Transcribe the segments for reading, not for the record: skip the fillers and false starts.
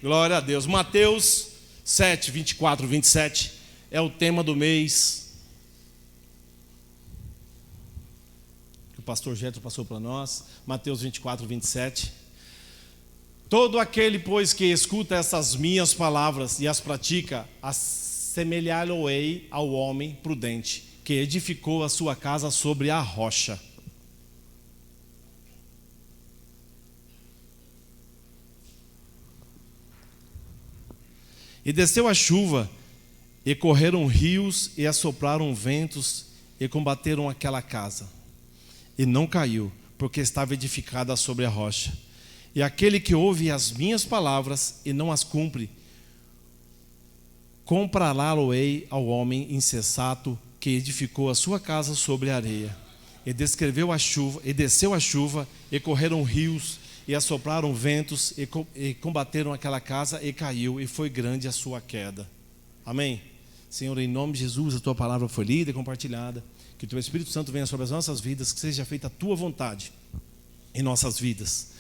Glória a Deus. Mateus 7, 24, 27 é o tema do mês que o pastor Jetro passou para nós. Mateus 24, 27. Todo aquele, pois, que escuta essas minhas palavras e as pratica, assemelhá-lo-ei ao homem prudente, que edificou a sua casa sobre a rocha. E desceu a chuva, e correram rios, e assopraram ventos, e combateram aquela casa. E não caiu, porque estava edificada sobre a rocha. E aquele que ouve as minhas palavras, e não as cumpre, compará-lo-ei ao homem insensato, que edificou a sua casa sobre a areia. E desceu a chuva, e correram rios, e assopraram ventos, e combateram aquela casa, e caiu, e foi grande a sua queda. Amém? Senhor, em nome de Jesus, a Tua palavra foi lida e compartilhada. Que o Teu Espírito Santo venha sobre as nossas vidas, que seja feita a Tua vontade em nossas vidas.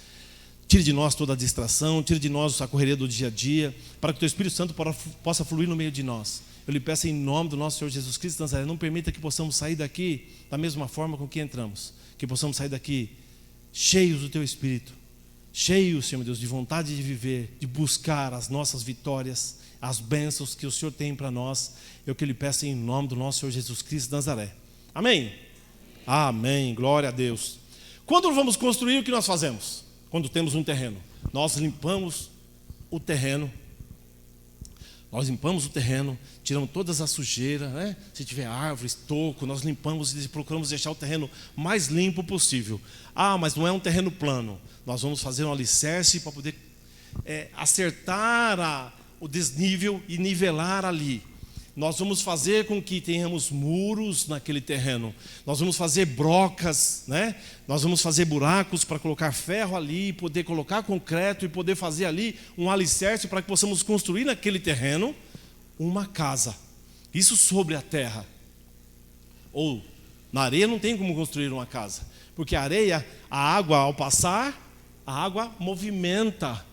Tire de nós toda a distração, tire de nós a correria do dia a dia, para que o Teu Espírito Santo possa fluir no meio de nós. Eu lhe peço em nome do nosso Senhor Jesus Cristo de Nazaré, não permita que possamos sair daqui da mesma forma com que entramos. Que possamos sair daqui cheios do Teu Espírito, cheios, Senhor Deus, de vontade de viver, de buscar as nossas vitórias, as bênçãos que o Senhor tem para nós. Eu que lhe peço em nome do nosso Senhor Jesus Cristo de Nazaré. Amém? Amém, glória a Deus. Quando vamos construir, o que nós fazemos? Quando temos um terreno, nós limpamos o terreno. Nós limpamos o terreno, tiramos todas as sujeiras, né? Se tiver árvores, toco, nós limpamos e procuramos deixar o terreno mais limpo possível. Ah, mas não é um terreno plano. Nós vamos fazer um alicerce para poder acertar o desnível e nivelar ali. Nós vamos fazer com que tenhamos muros naquele terreno. Nós vamos fazer brocas, né? Nós vamos fazer buracos para colocar ferro ali, poder colocar concreto e poder fazer ali um alicerce para que possamos construir naquele terreno uma casa. Isso sobre a terra. Ou na areia não tem como construir uma casa, porque a areia, a água ao passar, a água movimenta.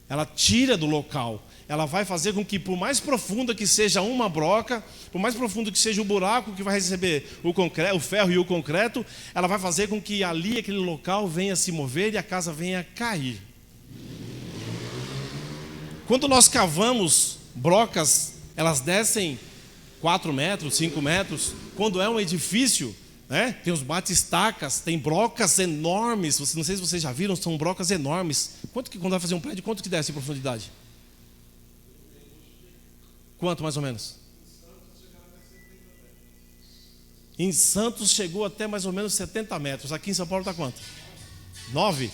Ela tira do local. Ela vai fazer com que, por mais profunda que seja uma broca, por mais profundo que seja o buraco que vai receber o ferro e o concreto, ela vai fazer com que ali, aquele local, venha se mover e a casa venha cair. Quando nós cavamos brocas, elas descem 4 metros, 5 metros. Quando é um edifício, né, tem os bate-estacas, tem brocas enormes. Não sei se vocês já viram, são brocas enormes. Quando vai fazer um prédio, quanto que desce em profundidade? Quanto mais ou menos? Em Santos chegou até mais ou menos 70 metros. Aqui em São Paulo está quanto? 9?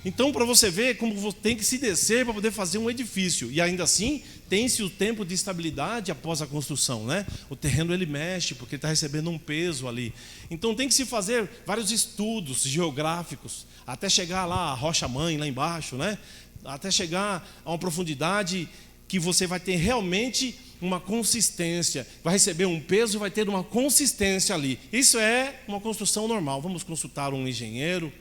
Então, para você ver como tem que se descer para poder fazer um edifício. E ainda assim, tem-se o tempo de estabilidade após a construção, né? O terreno ele mexe, porque está recebendo um peso ali. Então tem que se fazer vários estudos geográficos, até chegar lá a rocha-mãe, lá embaixo, né? Até chegar a uma profundidade que você vai ter realmente uma consistência, vai receber um peso e vai ter uma consistência ali. Isso é uma construção normal. Vamos consultar um engenheiro,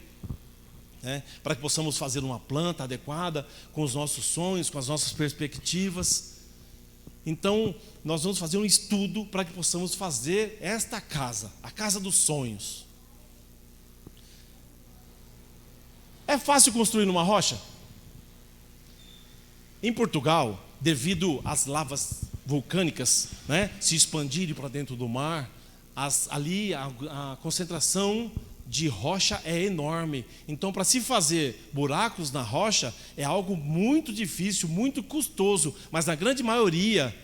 né, para que possamos fazer uma planta adequada com os nossos sonhos, com as nossas perspectivas. Então, nós vamos fazer um estudo para que possamos fazer esta casa, a casa dos sonhos. É fácil construir numa rocha? Em Portugal, devido às lavas vulcânicas, né, se expandirem para dentro do mar, ali a concentração de rocha é enorme. Então, para se fazer buracos na rocha é algo muito difícil, muito custoso. Mas na grande maioria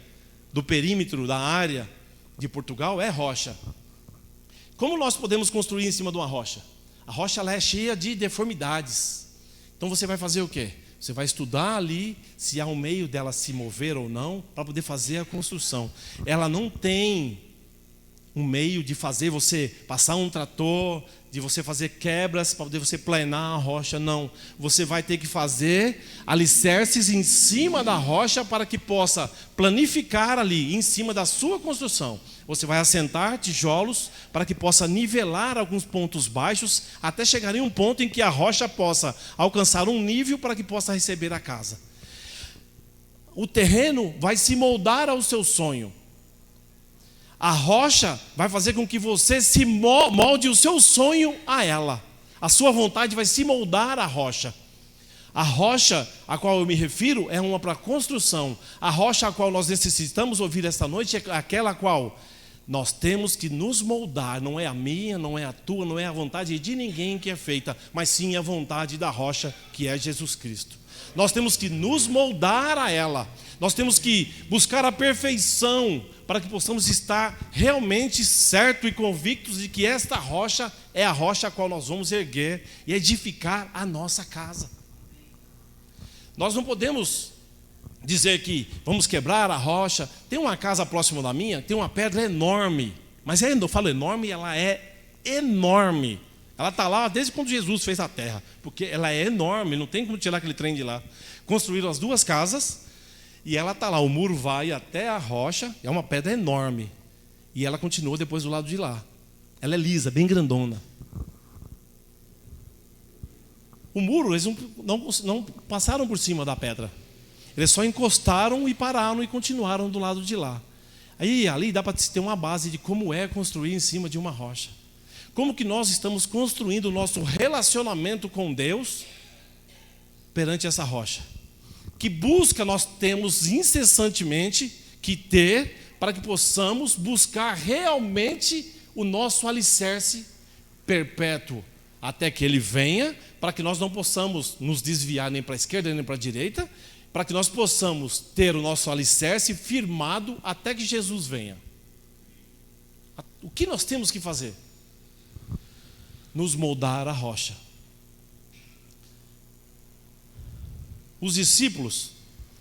do perímetro da área de Portugal é rocha. Como nós podemos construir em cima de uma rocha? A rocha ela é cheia de deformidades. Então você vai fazer o quê? Você vai estudar ali se há um meio dela se mover ou não, para poder fazer a construção. Ela não tem um meio de fazer você passar um trator, de você fazer quebras para poder você planar a rocha. Não, você vai ter que fazer alicerces em cima da rocha para que possa planificar ali, em cima da sua construção. Você vai assentar tijolos para que possa nivelar alguns pontos baixos, até chegar em um ponto em que a rocha possa alcançar um nível para que possa receber a casa. O terreno vai se moldar ao seu sonho. A rocha vai fazer com que você se molde o seu sonho a ela. A sua vontade vai se moldar à rocha. A rocha a qual eu me refiro é uma para construção. A rocha a qual nós necessitamos ouvir esta noite é aquela a qual nós temos que nos moldar. Não é a minha, não é a tua, não é a vontade de ninguém que é feita, mas sim a vontade da rocha, que é Jesus Cristo. Nós temos que nos moldar a ela. Nós temos que buscar a perfeição para que possamos estar realmente certos e convictos de que esta rocha é a rocha a qual nós vamos erguer e edificar a nossa casa. Nós não podemos dizer que vamos quebrar a rocha. Tem uma casa próxima da minha, tem uma pedra enorme. Mas eu falo enorme, ela é enorme. Ela está lá desde quando Jesus fez a terra, porque ela é enorme, não tem como tirar aquele trem de lá. Construíram as duas casas e ela está lá, o muro vai até a rocha, é uma pedra enorme. E ela continua depois do lado de lá. Ela é lisa, bem grandona. O muro, eles não passaram por cima da pedra. Eles só encostaram e pararam e continuaram do lado de lá. Aí ali dá para ter uma base de como é construir em cima de uma rocha. Como que nós estamos construindo o nosso relacionamento com Deus perante essa rocha? Que busca nós temos incessantemente que ter para que possamos buscar realmente o nosso alicerce perpétuo, até que Ele venha, para que nós não possamos nos desviar nem para a esquerda nem para a direita, para que nós possamos ter o nosso alicerce firmado até que Jesus venha. O que nós temos que fazer? Nos moldar a rocha. Os discípulos,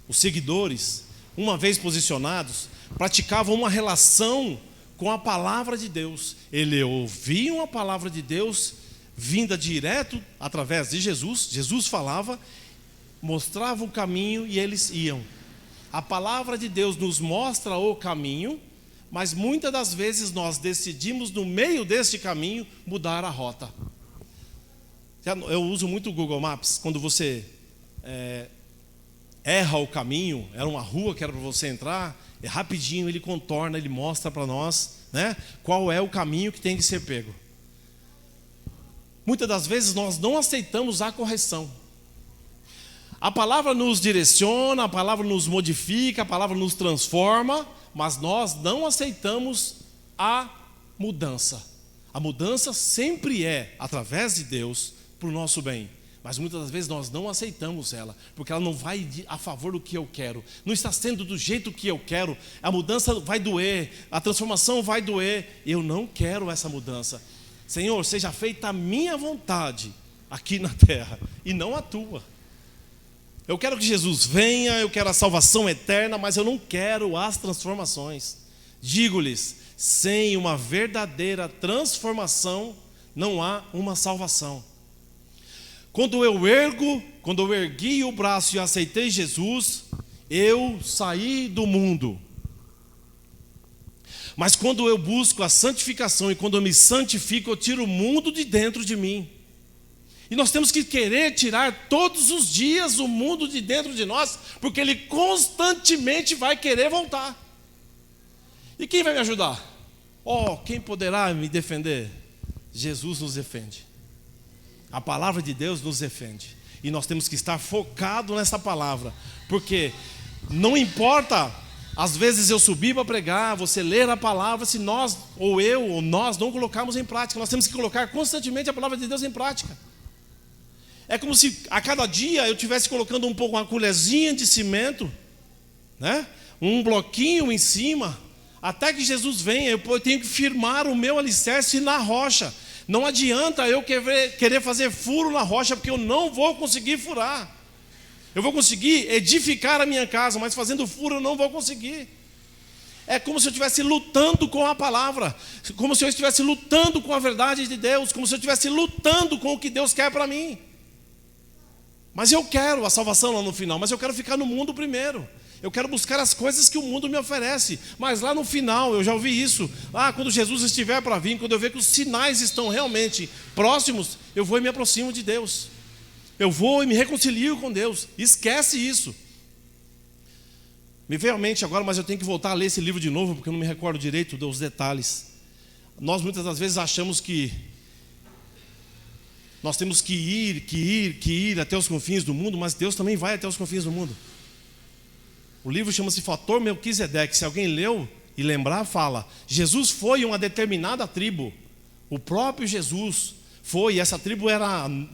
os seguidores, uma vez posicionados, praticavam uma relação com a palavra de Deus. Eles ouviam a palavra de Deus vinda direto através de Jesus. Jesus falava, mostrava o caminho e eles iam. A palavra de Deus nos mostra o caminho, mas muitas das vezes nós decidimos no meio deste caminho mudar a rota. Eu uso muito o Google Maps. Quando você erra o caminho, era uma rua que era para você entrar, rapidinho ele contorna, ele mostra para nós, né, qual é o caminho que tem que ser pego. Muitas das vezes nós não aceitamos a correção. A palavra nos direciona, a palavra nos modifica, a palavra nos transforma, mas nós não aceitamos a mudança. A mudança sempre é através de Deus para o nosso bem. Mas muitas das vezes nós não aceitamos ela, porque ela não vai a favor do que eu quero. Não está sendo do jeito que eu quero. A mudança vai doer, a transformação vai doer. Eu não quero essa mudança. Senhor, seja feita a minha vontade aqui na terra e não a tua. Eu quero que Jesus venha, eu quero a salvação eterna, mas eu não quero as transformações. Digo-lhes, sem uma verdadeira transformação, não há uma salvação. Quando eu ergui o braço e aceitei Jesus, eu saí do mundo. Mas quando eu busco a santificação e quando eu me santifico, eu tiro o mundo de dentro de mim. E nós temos que querer tirar todos os dias o mundo de dentro de nós, porque ele constantemente vai querer voltar. E quem vai me ajudar? Quem poderá me defender? Jesus nos defende. A palavra de Deus nos defende. E nós temos que estar focados nessa palavra, porque não importa, às vezes eu subir para pregar, você ler a palavra, se nós, ou eu, ou nós não colocarmos em prática. Nós temos que colocar constantemente a palavra de Deus em prática. É como se a cada dia eu estivesse colocando uma colherzinha de cimento, né? Um bloquinho em cima, até que Jesus venha. Eu tenho que firmar o meu alicerce na rocha. Não adianta eu querer fazer furo na rocha, porque eu não vou conseguir furar. Eu vou conseguir edificar a minha casa, mas fazendo furo eu não vou conseguir. é como se eu estivesse lutando com a palavra, como se eu estivesse lutando com a verdade de Deus, como se eu estivesse lutando com o que Deus quer para mim. Mas eu quero a salvação lá no final, mas eu quero ficar no mundo primeiro. Eu quero buscar as coisas que o mundo me oferece. Mas lá no final, eu já ouvi isso. Quando Jesus estiver para vir, quando eu ver que os sinais estão realmente próximos, eu vou e me aproximo de Deus. Eu vou e me reconcilio com Deus. Esquece isso. Me veio à mente agora, mas eu tenho que voltar a ler esse livro de novo, porque eu não me recordo direito dos detalhes. Nós muitas das vezes achamos que nós temos que ir até os confins do mundo, mas Deus também vai até os confins do mundo. O livro chama-se Fator Melquisedeque. Se alguém leu e lembrar, fala: Jesus foi uma determinada tribo. O próprio Jesus foi, e essa tribo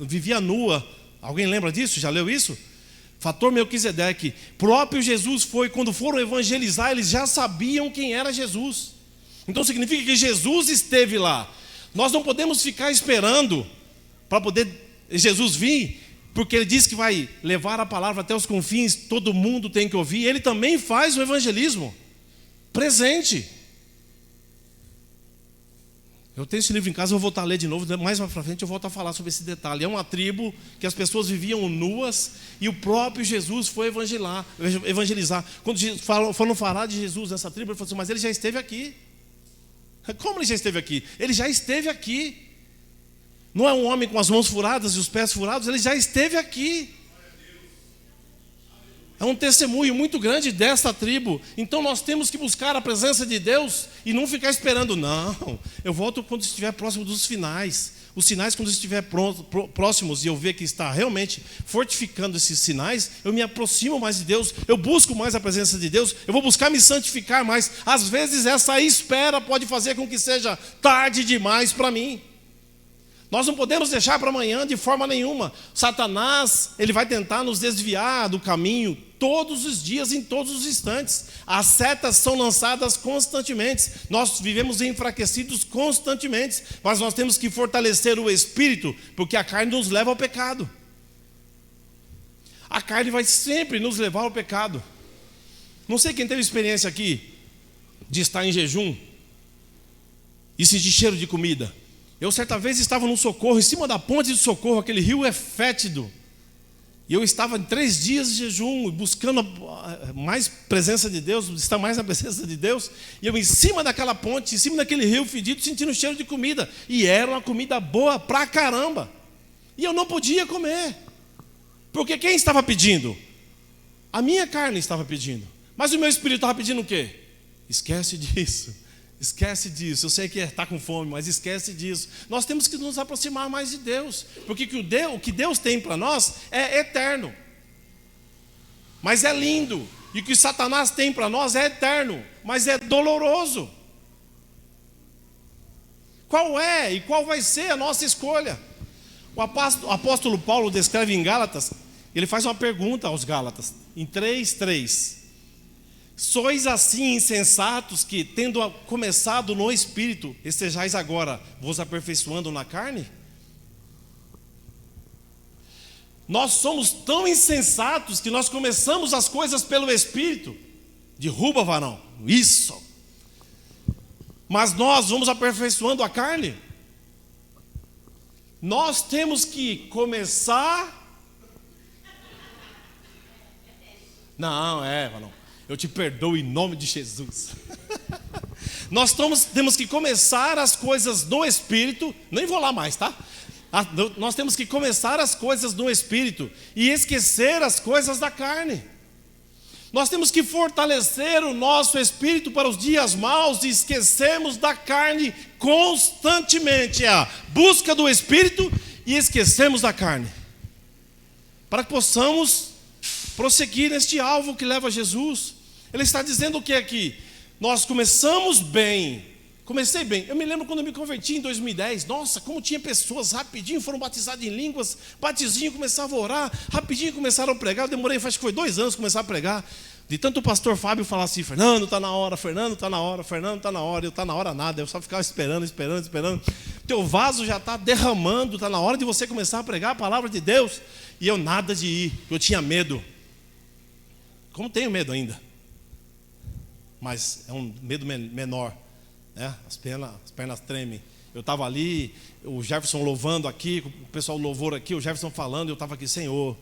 vivia nua. Alguém lembra disso? Já leu isso? Fator Melquisedeque. Próprio Jesus foi, quando foram evangelizar, eles já sabiam quem era Jesus. Então significa que Jesus esteve lá. Nós não podemos ficar esperando para poder Jesus vir, porque Ele diz que vai levar a palavra até os confins, todo mundo tem que ouvir. Ele também faz o evangelismo presente. Eu tenho esse livro em casa, eu vou voltar a ler de novo. Mais para frente eu volto a falar sobre esse detalhe. É uma tribo que as pessoas viviam nuas, e o próprio Jesus foi evangelizar. Quando foram falar de Jesus nessa tribo, ele falou assim: mas ele já esteve aqui. Como ele já esteve aqui? Ele já esteve aqui. Não é um homem com as mãos furadas e os pés furados, ele já esteve aqui. É um testemunho muito grande desta tribo. Então nós temos que buscar a presença de Deus e não ficar esperando. Não, eu volto quando estiver próximo dos finais. Os sinais, quando estiver próximos e eu ver que está realmente fortificando esses sinais, eu me aproximo mais de Deus, eu busco mais a presença de Deus, eu vou buscar me santificar mais. Às vezes essa espera pode fazer com que seja tarde demais para mim. Nós não podemos deixar para amanhã de forma nenhuma. Satanás, ele vai tentar nos desviar do caminho todos os dias, em todos os instantes. As setas são lançadas constantemente. Nós vivemos enfraquecidos constantemente, mas nós temos que fortalecer o espírito, porque a carne nos leva ao pecado. A carne vai sempre nos levar ao pecado. Não sei quem teve experiência aqui de estar em jejum e sentir cheiro de comida. Eu certa vez estava no Socorro, em cima da ponte do Socorro, aquele rio é fétido. E eu estava em 3 dias de jejum, buscando mais presença de Deus, estar mais na presença de Deus. E eu em cima daquela ponte, em cima daquele rio fedido, sentindo cheiro de comida. E era uma comida boa pra caramba. E eu não podia comer. Porque quem estava pedindo? A minha carne estava pedindo. Mas o meu espírito estava pedindo o quê? Esquece disso. Esquece disso. Eu sei que está com fome, mas esquece disso. Nós temos que nos aproximar mais de Deus, porque o que Deus tem para nós é eterno, mas é lindo. E o que Satanás tem para nós é eterno, mas é doloroso. Qual é e qual vai ser a nossa escolha? O apóstolo Paulo descreve em Gálatas, ele faz uma pergunta aos Gálatas, em 3:3. Sois assim insensatos que, tendo começado no Espírito, estejais agora vos aperfeiçoando na carne? Nós somos tão insensatos que nós começamos as coisas pelo Espírito. Derruba, varão, isso. Mas nós vamos aperfeiçoando a carne. Nós temos que começar. Não, varão. Eu te perdoo em nome de Jesus. Nós temos que começar as coisas no Espírito. Nem vou lá mais, tá? Nós temos que começar as coisas no Espírito e esquecer as coisas da carne. Nós temos que fortalecer o nosso espírito para os dias maus e esquecermos da carne constantemente. É a busca do Espírito e esquecermos da carne, para que possamos prosseguir neste alvo que leva a Jesus. Ele está dizendo o que aqui? Nós começamos bem. Comecei bem. Eu me lembro quando eu me converti em 2010. Nossa, como tinha pessoas rapidinho foram batizadas em línguas, batizinho, começavam a orar, rapidinho começaram a pregar. Eu demorei, acho que foi 2 anos começar a pregar. De tanto o pastor Fábio falar assim: Fernando, está na hora, Fernando, está na hora, Fernando, está na hora. Eu, está na hora nada, eu só ficava esperando. Teu vaso já está derramando, está na hora de você começar a pregar a palavra de Deus. E eu nada de ir, eu tinha medo. Como tenho medo ainda. mas é um medo menor, né? As pernas tremem. Eu estava ali, o Jefferson louvando aqui, o pessoal louvor aqui, o Jefferson falando, eu estava aqui, Senhor,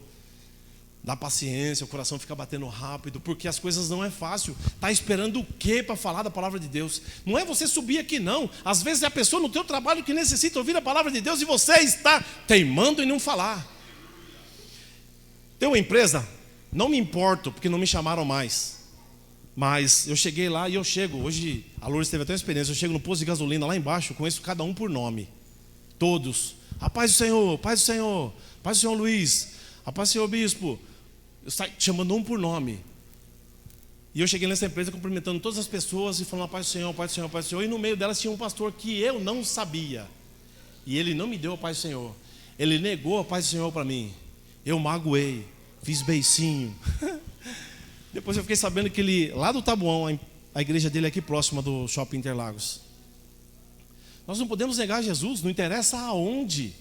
dá paciência, o coração fica batendo rápido, porque as coisas não é fácil. Está esperando o quê para falar da palavra de Deus? Não é você subir aqui não. Às vezes é a pessoa no teu trabalho que necessita ouvir a palavra de Deus e você está teimando em não falar. Tem uma empresa, não me importo, porque não me chamaram mais. Mas eu cheguei lá e eu chego, hoje a Lourdes teve até uma experiência, eu chego no posto de gasolina lá embaixo, eu conheço cada um por nome. Todos. A paz do Senhor, paz do Senhor, paz do Senhor Luiz, a paz do Senhor Bispo. Eu saio chamando um por nome. E eu cheguei nessa empresa cumprimentando todas as pessoas e falando a paz do Senhor, paz do Senhor, paz do Senhor. E no meio delas tinha um pastor que eu não sabia. E ele não me deu a paz do Senhor. Ele negou a paz do Senhor para mim. Eu magoei, fiz beicinho. Depois eu fiquei sabendo que ele, lá do Taboão, a igreja dele é aqui próxima do Shopping Interlagos. Nós não podemos negar Jesus, não interessa aonde.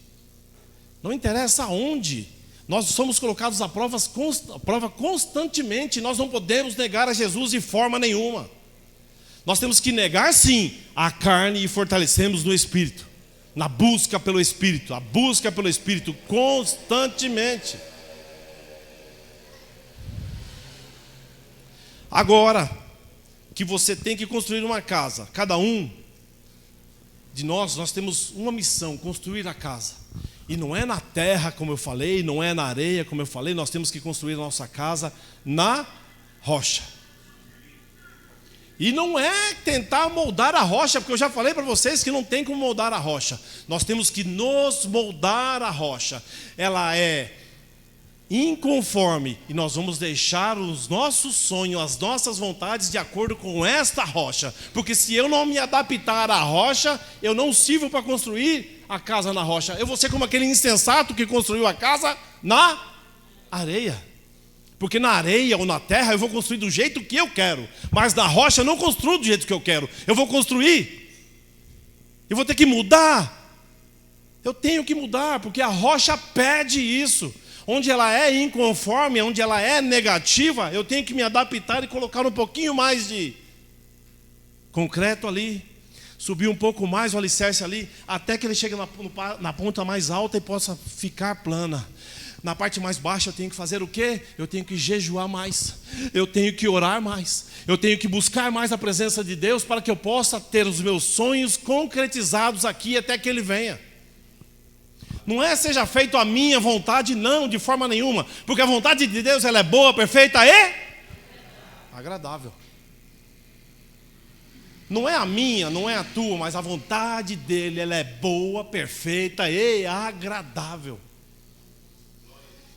Não interessa aonde. Nós somos colocados à prova constantemente. Nós não podemos negar a Jesus de forma nenhuma. Nós temos que negar sim a carne e fortalecemos no Espírito. Na busca pelo Espírito. A busca pelo Espírito constantemente. Agora que você tem que construir uma casa, cada um de nós temos uma missão, construir a casa. E não é na terra, como eu falei, não é na areia, como eu falei, nós temos que construir a nossa casa na rocha. E não é tentar moldar a rocha, porque eu já falei para vocês que não tem como moldar a rocha. Nós temos que nos moldar a rocha. Ela é inconforme e nós vamos deixar os nossos sonhos, as nossas vontades de acordo com esta rocha, porque se eu não me adaptar à rocha, eu não sirvo para construir a casa na rocha. Eu vou ser como aquele insensato que construiu a casa na areia, porque na areia ou na terra eu vou construir do jeito que eu quero, mas na rocha eu não construo do jeito que eu quero. Eu vou construir, eu vou ter que mudar, eu tenho que mudar, porque a rocha pede isso. Onde ela é inconforme, onde ela é negativa, eu tenho que me adaptar e colocar um pouquinho mais de concreto ali, subir um pouco mais o alicerce ali, até que ele chegue na ponta mais alta e possa ficar plana. Na parte mais baixa eu tenho que fazer o quê? Eu tenho que jejuar mais, eu tenho que orar mais, eu tenho que buscar mais a presença de Deus para que eu possa ter os meus sonhos concretizados aqui até que Ele venha. Não é seja feito a minha vontade, não, de forma nenhuma. Porque a vontade de Deus ela é boa, perfeita e agradável. Não é a minha, não é a tua, mas a vontade dele ela é boa, perfeita e agradável.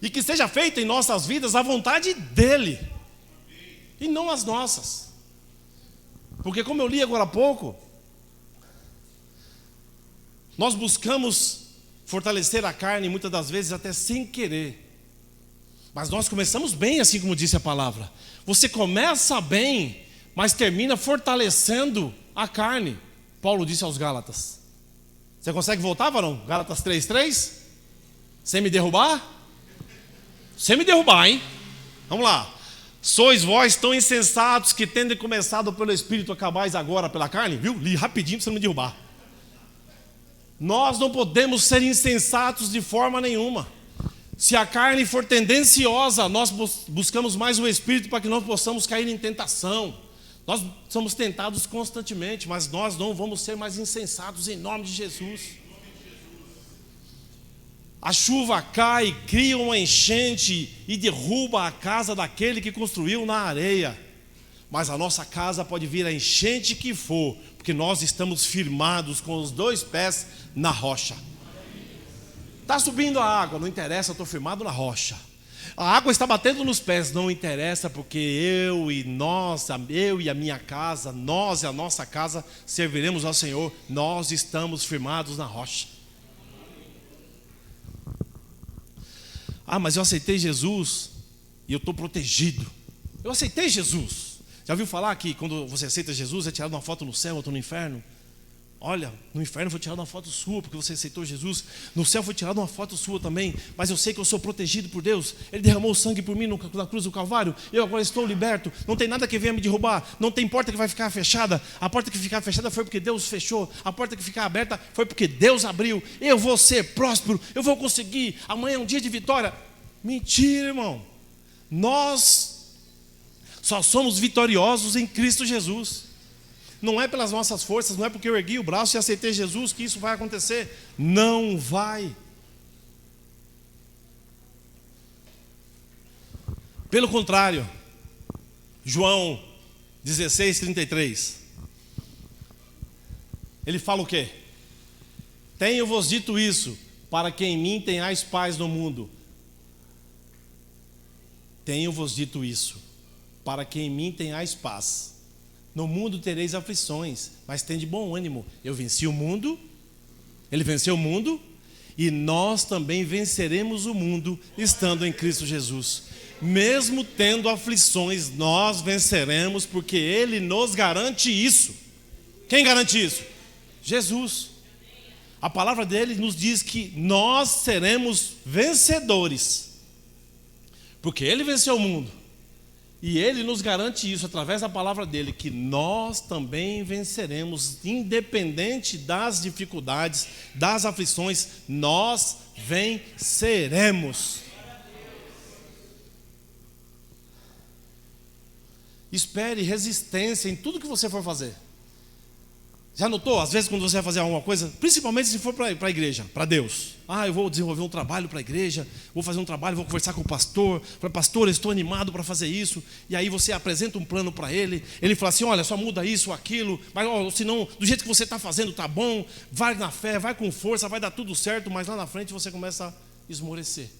E que seja feita em nossas vidas a vontade dele e não as nossas. Porque como eu li agora há pouco, nós buscamos fortalecer a carne, muitas das vezes até sem querer. Mas nós começamos bem, assim como disse a palavra. Você começa bem, mas termina fortalecendo a carne. Paulo disse aos Gálatas. Você consegue voltar, varão? Gálatas 3:3? Sem me derrubar? Sem me derrubar, hein? Vamos lá. Sois vós tão insensatos que tendo começado pelo Espírito, acabais agora pela carne? Viu? Li rapidinho para você não me derrubar. Nós não podemos ser insensatos de forma nenhuma. Se a carne for tendenciosa, nós buscamos mais o Espírito para que não possamos cair em tentação. Nós somos tentados constantemente, mas nós não vamos ser mais insensatos em nome de Jesus. A chuva cai, cria uma enchente e derruba a casa daquele que construiu na areia. Mas a nossa casa pode vir a enchente que for, porque nós estamos firmados com os dois pés na rocha. Está subindo a água, não interessa, eu estou firmado na rocha. A água está batendo nos pés, não interessa, porque eu e a minha casa, nós e a nossa casa serviremos ao Senhor. Nós estamos firmados na rocha. Ah, mas eu aceitei Jesus e eu estou protegido. Eu aceitei Jesus. Já ouviu falar que quando você aceita Jesus é tirado uma foto no céu, outra no inferno? Olha, no inferno foi tirada uma foto sua porque você aceitou Jesus. No céu foi tirada uma foto sua também. Mas eu sei que eu sou protegido por Deus. Ele derramou sangue por mim na cruz do Calvário. Eu agora estou liberto. Não tem nada que venha me derrubar. Não tem porta que vai ficar fechada. A porta que ficar fechada foi porque Deus fechou. A porta que ficar aberta foi porque Deus abriu. Eu vou ser próspero. Eu vou conseguir. Amanhã é um dia de vitória. Mentira, irmão. Nós só somos vitoriosos em Cristo Jesus. Não é pelas nossas forças, não é porque eu ergui o braço e aceitei Jesus que isso vai acontecer. Não vai. Pelo contrário, João 16:33. Ele fala o quê? Tenho-vos dito isso, para que em mim tenhais paz no mundo. Tenho-vos dito isso, para que em mim tenhais paz. No mundo tereis aflições, mas tende bom ânimo. Eu venci o mundo, ele venceu o mundo, e nós também venceremos o mundo, estando em Cristo Jesus. Mesmo tendo aflições, nós venceremos, porque Ele nos garante isso. Quem garante isso? Jesus. A palavra dele nos diz que nós seremos vencedores, porque Ele venceu o mundo. E Ele nos garante isso através da palavra dele, que nós também venceremos, independente das dificuldades, das aflições, nós venceremos. Espere resistência em tudo que você for fazer. Já notou? Às vezes quando você vai fazer alguma coisa, principalmente se for para a igreja, para Deus. Eu vou desenvolver um trabalho para a igreja, vou fazer um trabalho, vou conversar com o pastor. Fala, pastor, eu estou animado para fazer isso. E aí você apresenta um plano para ele. Ele fala assim, olha, só muda isso, aquilo. Mas senão, do jeito que você está fazendo, tá bom. Vai na fé, vai com força, vai dar tudo certo. Mas lá na frente você começa a esmorecer.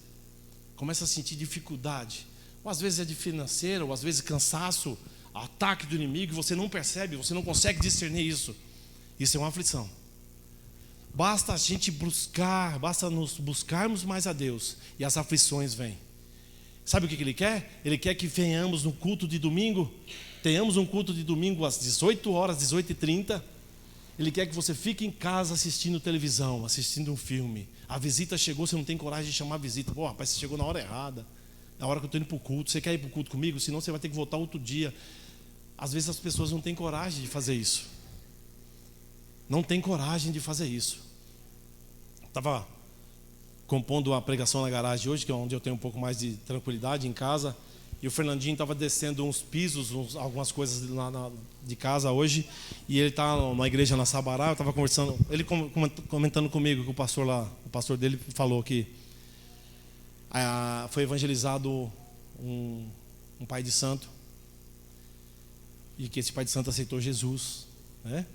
Começa a sentir dificuldade. Ou às vezes é de financeira, ou às vezes cansaço, ataque do inimigo. Você não percebe, você não consegue discernir isso. Isso é uma aflição. Basta a gente buscar, basta nos buscarmos mais a Deus e as aflições vêm. Sabe o que Ele quer? Ele quer que venhamos no culto de domingo, tenhamos um culto de domingo às 18 horas, 18h30. Ele quer que você fique em casa assistindo televisão, assistindo um filme. A visita chegou, você não tem coragem de chamar a visita. Pô, rapaz, você chegou na hora errada. Na hora que eu estou indo para o culto. Você quer ir para o culto comigo? Senão você vai ter que voltar outro dia. Às vezes as pessoas não têm coragem de fazer isso. Não tem coragem de fazer isso. Estava compondo uma pregação na garagem hoje, que é onde eu tenho um pouco mais de tranquilidade em casa. E o Fernandinho estava descendo uns pisos, algumas coisas lá de casa hoje. E ele está na igreja na Sabará. Eu estava conversando, ele comentando comigo que o pastor lá, o pastor dele falou que foi evangelizado um pai de santo. E que esse pai de santo aceitou Jesus, né?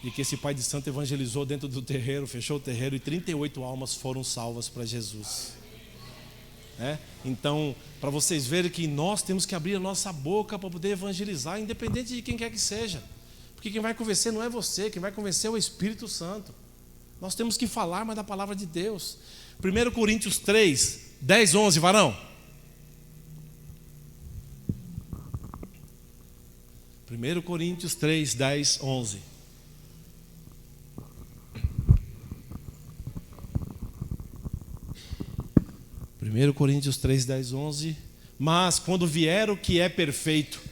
E que esse pai de santo evangelizou dentro do terreiro, fechou o terreiro, e 38 almas foram salvas para Jesus. Então, para vocês verem que nós temos que abrir a nossa boca para poder evangelizar, independente de quem quer que seja. Porque quem vai convencer não é você, quem vai convencer é o Espírito Santo. Nós temos que falar mais da palavra de Deus. 1 Coríntios 3, 10, 11, varão. 1 Coríntios 3, 10, 11. 1 Coríntios 3, 10, 11. Mas quando vier o que é perfeito,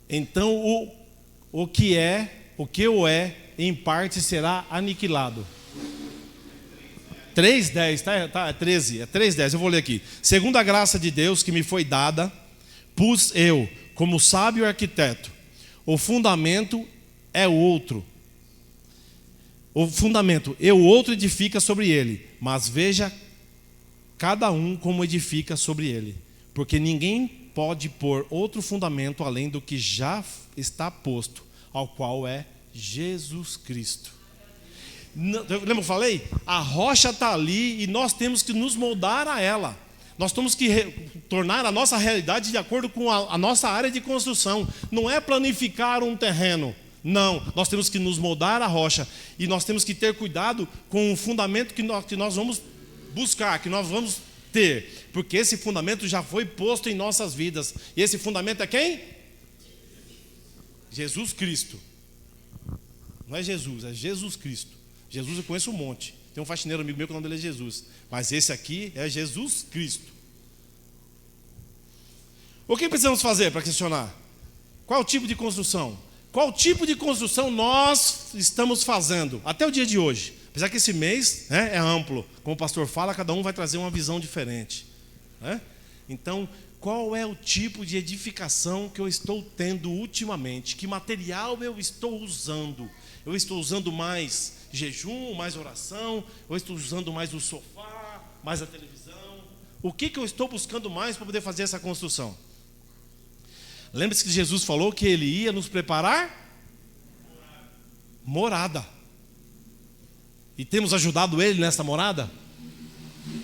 então o que o é, em parte será aniquilado. 3:10, tá? 13, é 3:10, eu vou ler aqui. Segundo a graça de Deus que me foi dada, pus eu, como sábio arquiteto, o fundamento é o outro. O fundamento, o outro edifica sobre ele, mas veja cada um como edifica sobre ele. Porque ninguém pode pôr outro fundamento além do que já está posto, ao qual é Jesus Cristo. Lembra que eu falei? A rocha está ali e nós temos que nos moldar a ela. Nós temos que tornar a nossa realidade de acordo com a nossa área de construção. Não é planificar um terreno. Não, nós temos que nos moldar a rocha. E nós temos que ter cuidado com o fundamento que nós vamos buscar, que nós vamos ter. Porque esse fundamento já foi posto em nossas vidas. E esse fundamento é quem? Jesus Cristo. Não é Jesus, é Jesus Cristo. Jesus eu conheço um monte. Tem um faxineiro amigo meu que o nome dele é Jesus. Mas esse aqui é Jesus Cristo. O que precisamos fazer para questionar? Qual o tipo de construção? Qual tipo de construção nós estamos fazendo até o dia de hoje? Apesar que esse mês, né, é amplo. Como o pastor fala, cada um vai trazer uma visão diferente, né? Então, qual é o tipo de edificação que eu estou tendo ultimamente? Que material eu estou usando? Eu estou usando mais jejum, mais oração? Ou estou usando mais o sofá, mais a televisão? O que eu estou buscando mais para poder fazer essa construção? Lembre-se que Jesus falou que Ele ia nos preparar morada. E temos ajudado Ele nessa morada?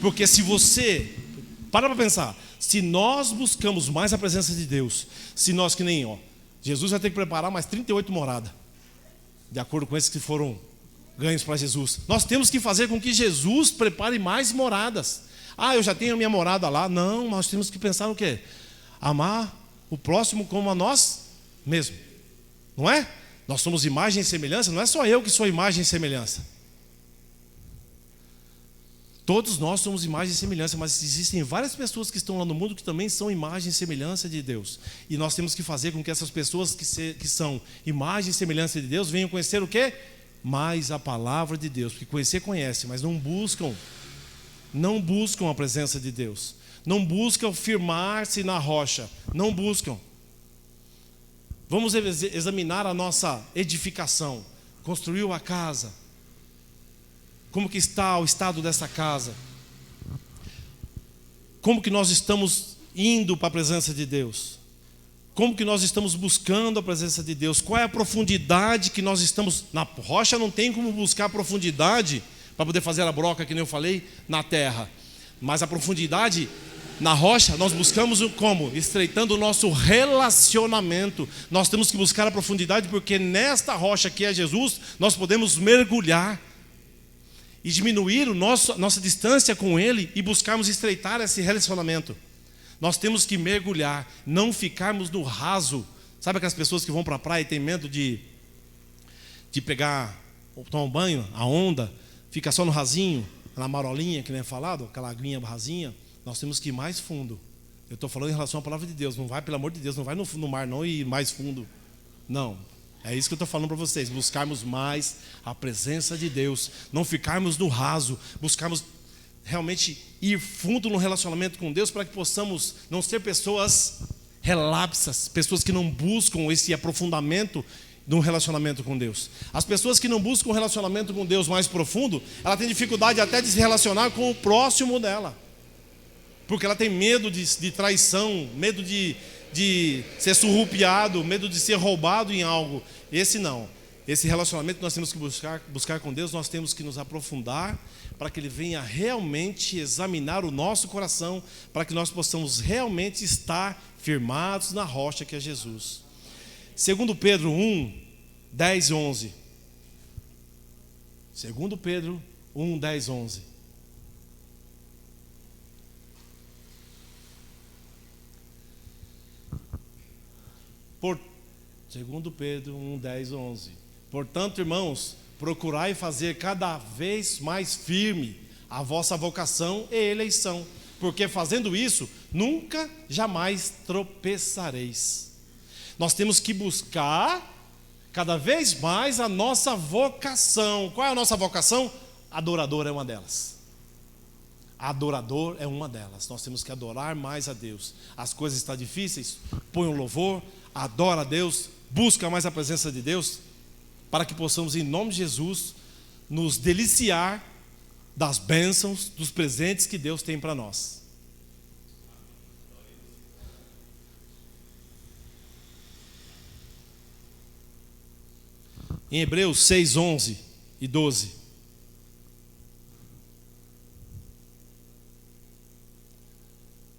Porque se você... para pensar. Se nós buscamos mais a presença de Deus, se nós que nem, Jesus vai ter que preparar mais 38 moradas, de acordo com esses que foram ganhos para Jesus. Nós temos que fazer com que Jesus prepare mais moradas. Eu já tenho a minha morada lá. Não, nós temos que pensar no quê? Amar o próximo como a nós mesmos. Não é? Nós somos imagem e semelhança, não é só eu que sou imagem e semelhança. Todos nós somos imagem e semelhança, mas existem várias pessoas que estão lá no mundo que também são imagem e semelhança de Deus. E nós temos que fazer com que essas pessoas que são imagem e semelhança de Deus venham conhecer o quê? Mais a palavra de Deus. Porque conhecer, conhece, mas não buscam a presença de Deus. Não buscam firmar-se na rocha. Não buscam. Vamos examinar a nossa edificação. Construiu a casa. Como que está o estado dessa casa? Como que nós estamos indo para a presença de Deus? Como que nós estamos buscando a presença de Deus? Qual é a profundidade que nós estamos... Na rocha não tem como buscar profundidade para poder fazer a broca, que nem eu falei, na terra. Mas a profundidade na rocha nós buscamos como? Estreitando o nosso relacionamento. Nós temos que buscar a profundidade porque nesta rocha que é Jesus, nós podemos mergulhar e diminuir nossa distância com Ele e buscarmos estreitar esse relacionamento. Nós temos que mergulhar, não ficarmos no raso. Sabe aquelas pessoas que vão para a praia e têm medo de pegar, tomar um banho, a onda, fica só no rasinho, na marolinha, que nem é falado, aquela aguinha rasinha. Nós temos que ir mais fundo. Eu estou falando em relação à palavra de Deus. Não vai, pelo amor de Deus, não vai no mar não e ir mais fundo. Não. É isso que eu estou falando para vocês, buscarmos mais a presença de Deus, não ficarmos no raso, buscarmos realmente ir fundo no relacionamento com Deus para que possamos não ser pessoas relapsas, pessoas que não buscam esse aprofundamento de um relacionamento com Deus. As pessoas que não buscam um relacionamento com Deus mais profundo, ela tem dificuldade até de se relacionar com o próximo dela, porque ela tem medo de traição, medo de ser surrupiado, medo de ser roubado em algo. Esse não. Esse relacionamento que nós temos que buscar com Deus, nós temos que nos aprofundar para que Ele venha realmente examinar o nosso coração, para que nós possamos realmente estar firmados na rocha que é Jesus. 2 Pedro 1, 10 e 11. 2 Pedro 1, 10 e 11. Segundo Pedro 1, 10 e 11. Portanto, irmãos, procurai fazer cada vez mais firme a vossa vocação e eleição, porque fazendo isso, nunca, jamais tropeçareis. Nós temos que buscar cada vez mais a nossa vocação. Qual é a nossa vocação? Adorador é uma delas. Adorador é uma delas. Nós temos que adorar mais a Deus. As coisas estão difíceis, põe um louvor, adora a Deus, busca mais a presença de Deus, para que possamos, em nome de Jesus, nos deliciar das bênçãos, dos presentes que Deus tem para nós. Em Hebreus 6, 11 e 12.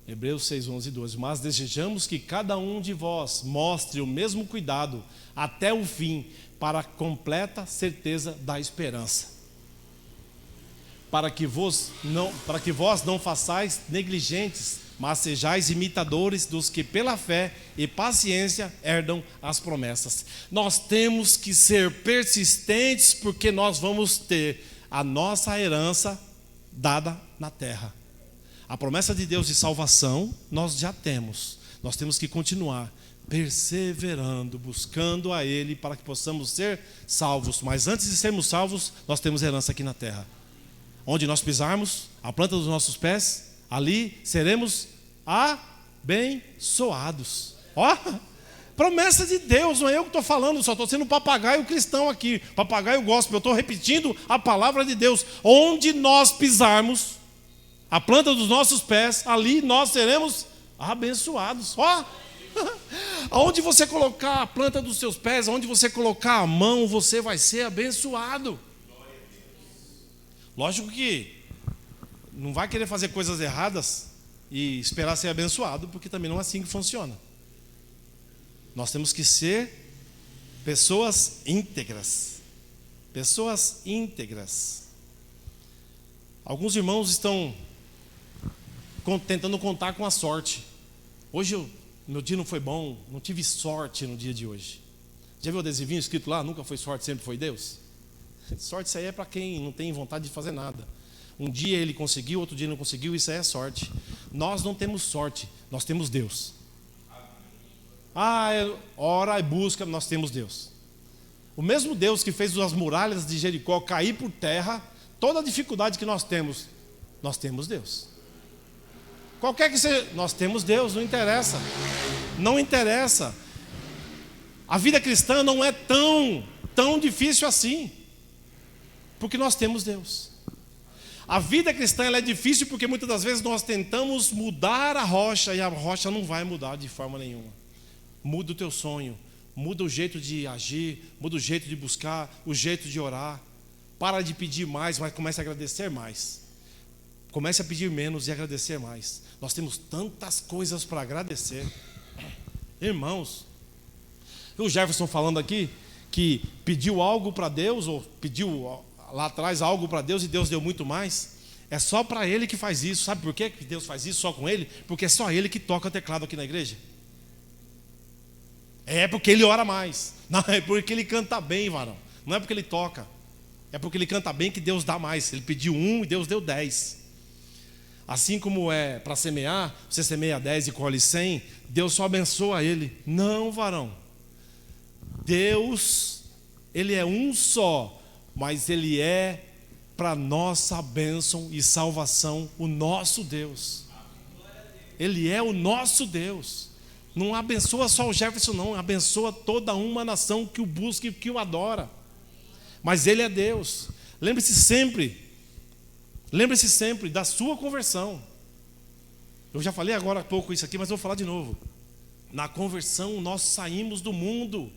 Hebreus 6, 11 e 12. Mas desejamos que cada um de vós mostre o mesmo cuidado até o fim, para a completa certeza da esperança. Para que vós não façais negligentes mas sejais imitadores dos que pela fé e paciência herdam as promessas. Nós temos que ser persistentes, porque nós vamos ter a nossa herança dada na terra. A promessa de Deus de salvação nós já temos. Nós temos que continuar perseverando, buscando a Ele para que possamos ser salvos. Mas antes de sermos salvos, nós temos herança aqui na terra. Onde nós pisarmos, a planta dos nossos pés, ali seremos abençoados. Ó, promessa de Deus, não é eu que estou falando, só estou sendo papagaio cristão aqui, papagaio gospel, eu estou repetindo a palavra de Deus. Onde nós pisarmos, a planta dos nossos pés, ali nós seremos abençoados. Ó, aonde você colocar a planta dos seus pés, aonde você colocar a mão, você vai ser abençoado. Lógico que não vai querer fazer coisas erradas e esperar ser abençoado, porque também não é assim que funciona. Nós temos que ser pessoas íntegras. Pessoas íntegras. Alguns irmãos estão tentando contar com a sorte. Hoje meu dia não foi bom, não tive sorte no dia de hoje. Já viu o adesivinho escrito lá? Nunca foi sorte, sempre foi Deus? Sorte, isso aí é para quem não tem vontade de fazer nada. Um dia ele conseguiu, outro dia não conseguiu, isso aí é sorte. Nós não temos sorte, nós temos Deus. Ora e busca, nós temos Deus. O mesmo Deus que fez as muralhas de Jericó cair por terra, toda a dificuldade que nós temos Deus. Qualquer que seja, nós temos Deus, não interessa. Não interessa. A vida cristã não é tão difícil assim, porque nós temos Deus. A vida cristã ela é difícil porque muitas das vezes nós tentamos mudar a rocha e a rocha não vai mudar de forma nenhuma. Muda o teu sonho, muda o jeito de agir, muda o jeito de buscar, o jeito de orar. Para de pedir mais, mas comece a agradecer mais. Comece a pedir menos e agradecer mais. Nós temos tantas coisas para agradecer. Irmãos, o Jefferson falando aqui que pediu algo para Deus, ou pediu lá atrás algo para Deus e Deus deu muito mais. É só para ele que faz isso. Sabe por quê que Deus faz isso só com ele? Porque é só ele que toca teclado aqui na igreja. É porque ele ora mais. Não, é porque ele canta bem, varão. Não é porque ele toca. É porque ele canta bem que Deus dá mais. Ele pediu 1 e Deus deu 10. Assim como é para semear, você semeia 10 e colhe 100, Deus só abençoa ele. Não, varão. Deus, Ele é um só, mas Ele é para nossa bênção e salvação o nosso Deus. Ele é o nosso Deus. Não abençoa só o Jefferson não, abençoa toda uma nação que o busca e que o adora. Mas Ele é Deus. Lembre-se sempre da sua conversão. Eu já falei agora há pouco isso aqui, mas vou falar de novo. Na conversão nós saímos do mundo,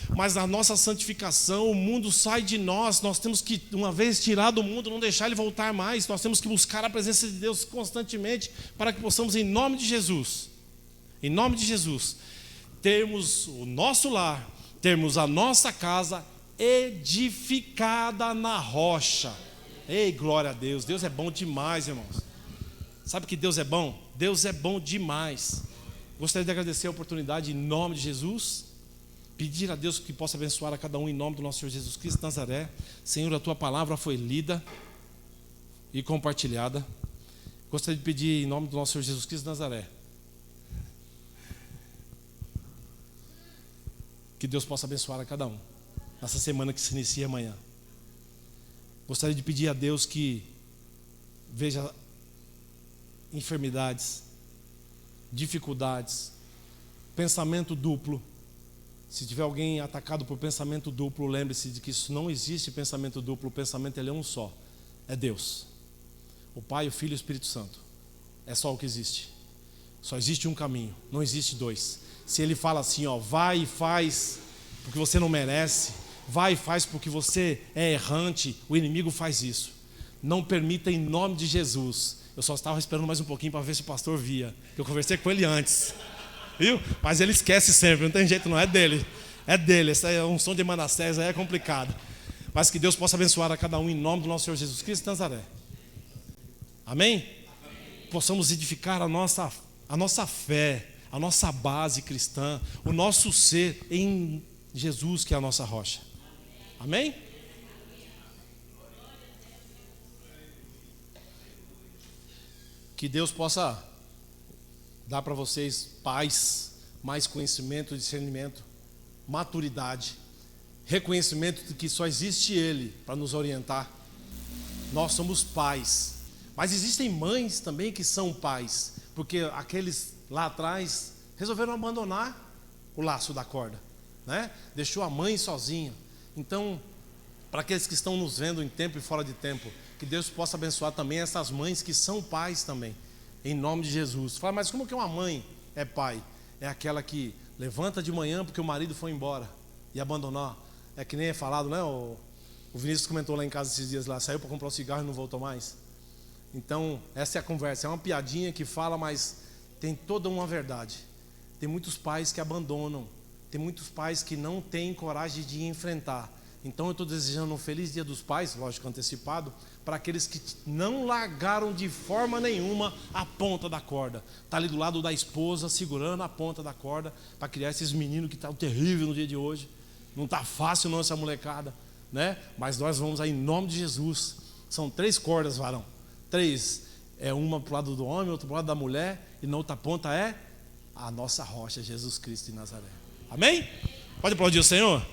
mas na nossa santificação o mundo sai de nós. Nós temos que, uma vez tirado do mundo, não deixar ele voltar mais. Nós temos que buscar a presença de Deus constantemente, para que possamos, em nome de Jesus, termos o nosso lar, termos a nossa casa edificada na rocha. Ei, glória a Deus. Deus é bom demais, irmãos. Sabe que Deus é bom? Deus é bom demais. Gostaria de agradecer a oportunidade em nome de Jesus. Pedir a Deus que possa abençoar a cada um em nome do nosso Senhor Jesus Cristo de Nazaré. Senhor, a tua palavra foi lida e compartilhada. Gostaria de pedir em nome do nosso Senhor Jesus Cristo de Nazaré que Deus possa abençoar a cada um nessa semana que se inicia amanhã. Gostaria de pedir a Deus que veja enfermidades, dificuldades, pensamento duplo. Se tiver alguém atacado por pensamento duplo, lembre-se de que isso não existe pensamento duplo. O pensamento ele é um só, é Deus, o Pai, o Filho e o Espírito Santo. É só o que existe. Só existe um caminho, não existe dois. Se ele fala assim, vai e faz porque você não merece, vai e faz porque você é errante, o inimigo faz isso. Não permita em nome de Jesus. Eu só estava esperando mais um pouquinho para ver se o pastor via. Eu conversei com ele antes, viu? Mas ele esquece sempre, não tem jeito não, é dele. É dele, essa é um som de Manassés, aí é complicado. Mas que Deus possa abençoar a cada um em nome do nosso Senhor Jesus Cristo de Nazaré. Amém? possamos edificar a nossa fé, a nossa base cristã, o nosso ser em Jesus, que é a nossa rocha. Amém? Que Deus possa dar para vocês paz, mais conhecimento, discernimento, maturidade, reconhecimento de que só existe Ele para nos orientar. Nós somos pais, mas existem mães também que são pais, porque aqueles lá atrás resolveram abandonar o laço da corda, né? Deixou a mãe sozinha. Então, para aqueles que estão nos vendo em tempo e fora de tempo, que Deus possa abençoar também essas mães que são pais também, em nome de Jesus. Fala, mas como que uma mãe é pai? É aquela que levanta de manhã porque o marido foi embora e abandonou. É que nem é falado, né? O Vinícius comentou lá em casa esses dias lá, saiu para comprar um cigarro e não voltou mais. Então, essa é a conversa, é uma piadinha que fala, mas tem toda uma verdade. Tem muitos pais que abandonam, tem muitos pais que não têm coragem de enfrentar. Então eu estou desejando um feliz Dia dos Pais, lógico, antecipado, para aqueles que não largaram de forma nenhuma a ponta da corda. Está ali do lado da esposa, segurando a ponta da corda, para criar esses meninos que estão terríveis no dia de hoje. Não está fácil não essa molecada, né? Mas nós vamos aí em nome de Jesus. São 3 cordas, varão. 3, é uma para o lado do homem, outra para o lado da mulher, e na outra ponta é a nossa rocha, Jesus Cristo de Nazaré. Amém? Pode aplaudir o Senhor?